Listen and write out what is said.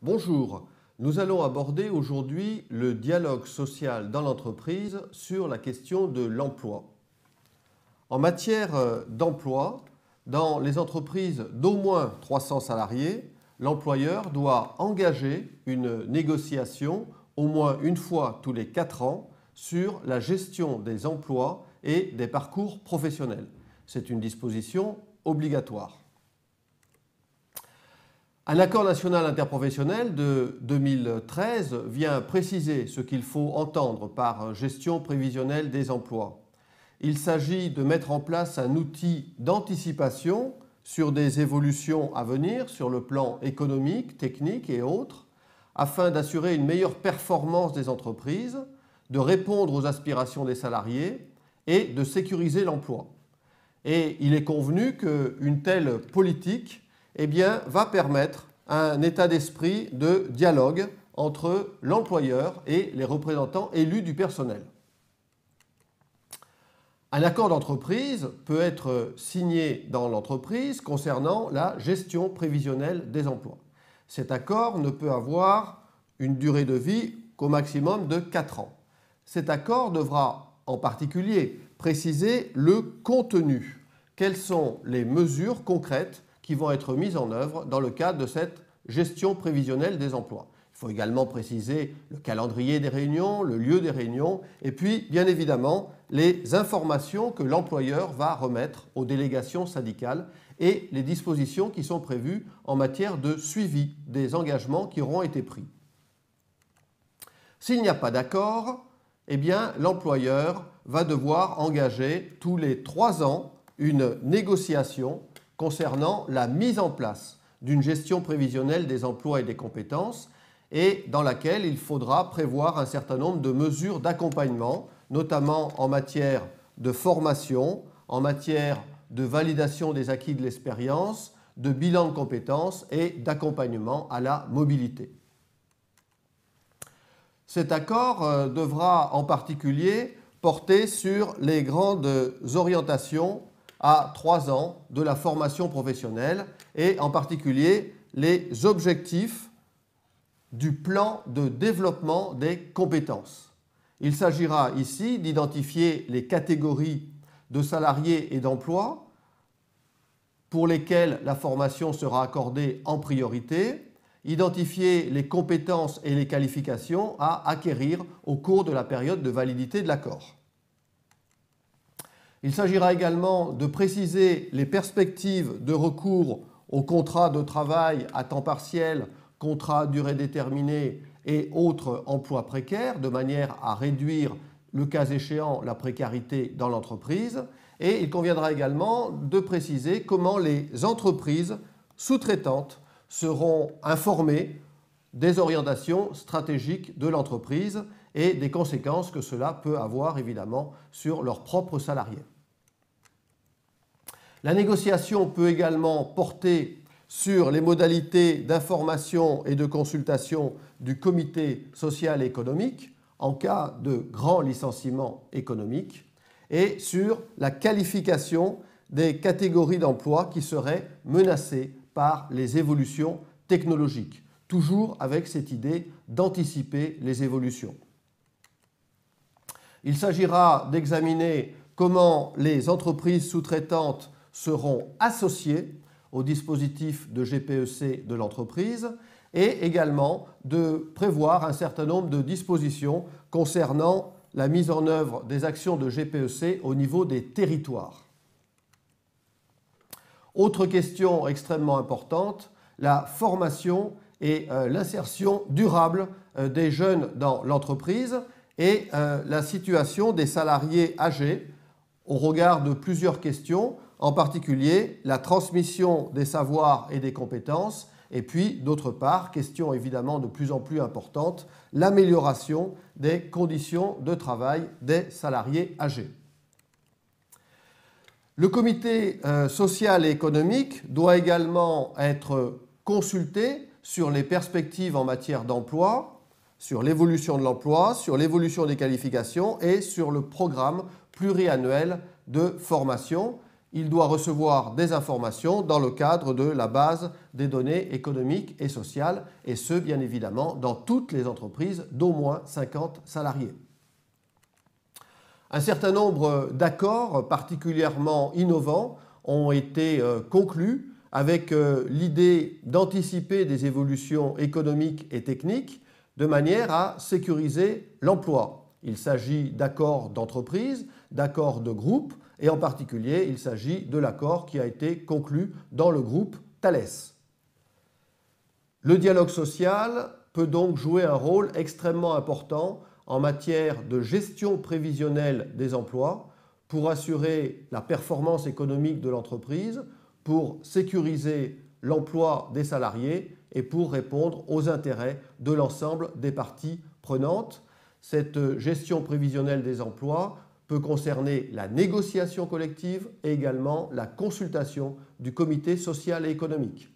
Bonjour, nous allons aborder aujourd'hui le dialogue social dans l'entreprise sur la question de l'emploi. En matière d'emploi, dans les entreprises d'au moins 300 salariés, l'employeur doit engager une négociation au moins une fois tous les 4 ans sur la gestion des emplois et des parcours professionnels. C'est une disposition obligatoire. Un accord national interprofessionnel de 2013 vient préciser ce qu'il faut entendre par gestion prévisionnelle des emplois. Il s'agit de mettre en place un outil d'anticipation sur des évolutions à venir sur le plan économique, technique et autres, afin d'assurer une meilleure performance des entreprises, de répondre aux aspirations des salariés et de sécuriser l'emploi. Et il est convenu qu'une telle politique va permettre un état d'esprit de dialogue entre l'employeur et les représentants élus du personnel. Un accord d'entreprise peut être signé dans l'entreprise concernant la gestion prévisionnelle des emplois. Cet accord ne peut avoir une durée de vie qu'au maximum de 4 ans. Cet accord devra en particulier préciser le contenu. Quelles sont les mesures concrètes qui vont être mises en œuvre dans le cadre de cette gestion prévisionnelle des emplois. Il faut également préciser le calendrier des réunions, le lieu des réunions et puis bien évidemment les informations que l'employeur va remettre aux délégations syndicales et les dispositions qui sont prévues en matière de suivi des engagements qui auront été pris. S'il n'y a pas d'accord, l'employeur va devoir engager tous les 3 ans une négociation concernant la mise en place d'une gestion prévisionnelle des emplois et des compétences et dans laquelle il faudra prévoir un certain nombre de mesures d'accompagnement, notamment en matière de formation, en matière de validation des acquis de l'expérience, de bilan de compétences et d'accompagnement à la mobilité. Cet accord devra en particulier porter sur les grandes orientations à 3 ans de la formation professionnelle et en particulier les objectifs du plan de développement des compétences. Il s'agira ici d'identifier les catégories de salariés et d'emplois pour lesquels la formation sera accordée en priorité, identifier les compétences et les qualifications à acquérir au cours de la période de validité de l'accord. Il s'agira également de préciser les perspectives de recours aux contrats de travail à temps partiel, contrats à durée déterminée et autres emplois précaires, de manière à réduire, le cas échéant, la précarité dans l'entreprise. Et il conviendra également de préciser comment les entreprises sous-traitantes seront informées des orientations stratégiques de l'entreprise et des conséquences que cela peut avoir évidemment sur leurs propres salariés. La négociation peut également porter sur les modalités d'information et de consultation du comité social et économique en cas de grand licenciement économique et sur la qualification des catégories d'emploi qui seraient menacées par les évolutions technologiques, toujours avec cette idée d'anticiper les évolutions. Il s'agira d'examiner comment les entreprises sous-traitantes seront associées au dispositif de GPEC de l'entreprise et également de prévoir un certain nombre de dispositions concernant la mise en œuvre des actions de GPEC au niveau des territoires. Autre question extrêmement importante, la formation et l'insertion durable des jeunes dans l'entreprise et la situation des salariés âgés au regard de plusieurs questions, en particulier la transmission des savoirs et des compétences, et puis d'autre part, question évidemment de plus en plus importante, l'amélioration des conditions de travail des salariés âgés. Le comité social et économique doit également être consulté sur les perspectives en matière d'emploi, sur l'évolution de l'emploi, sur l'évolution des qualifications et sur le programme pluriannuel de formation. il doit recevoir des informations dans le cadre de la base des données économiques et sociales, et ce, bien évidemment, dans toutes les entreprises d'au moins 50 salariés. Un certain nombre d'accords particulièrement innovants ont été conclus avec l'idée d'anticiper des évolutions économiques et techniques de manière à sécuriser l'emploi. Il s'agit d'accords d'entreprise, d'accords de groupe, et en particulier, il s'agit de l'accord qui a été conclu dans le groupe Thales. Le dialogue social peut donc jouer un rôle extrêmement important en matière de gestion prévisionnelle des emplois pour assurer la performance économique de l'entreprise, pour sécuriser l'emploi des salariés et pour répondre aux intérêts de l'ensemble des parties prenantes. Cette gestion prévisionnelle des emplois peut concerner la négociation collective et également la consultation du comité social et économique.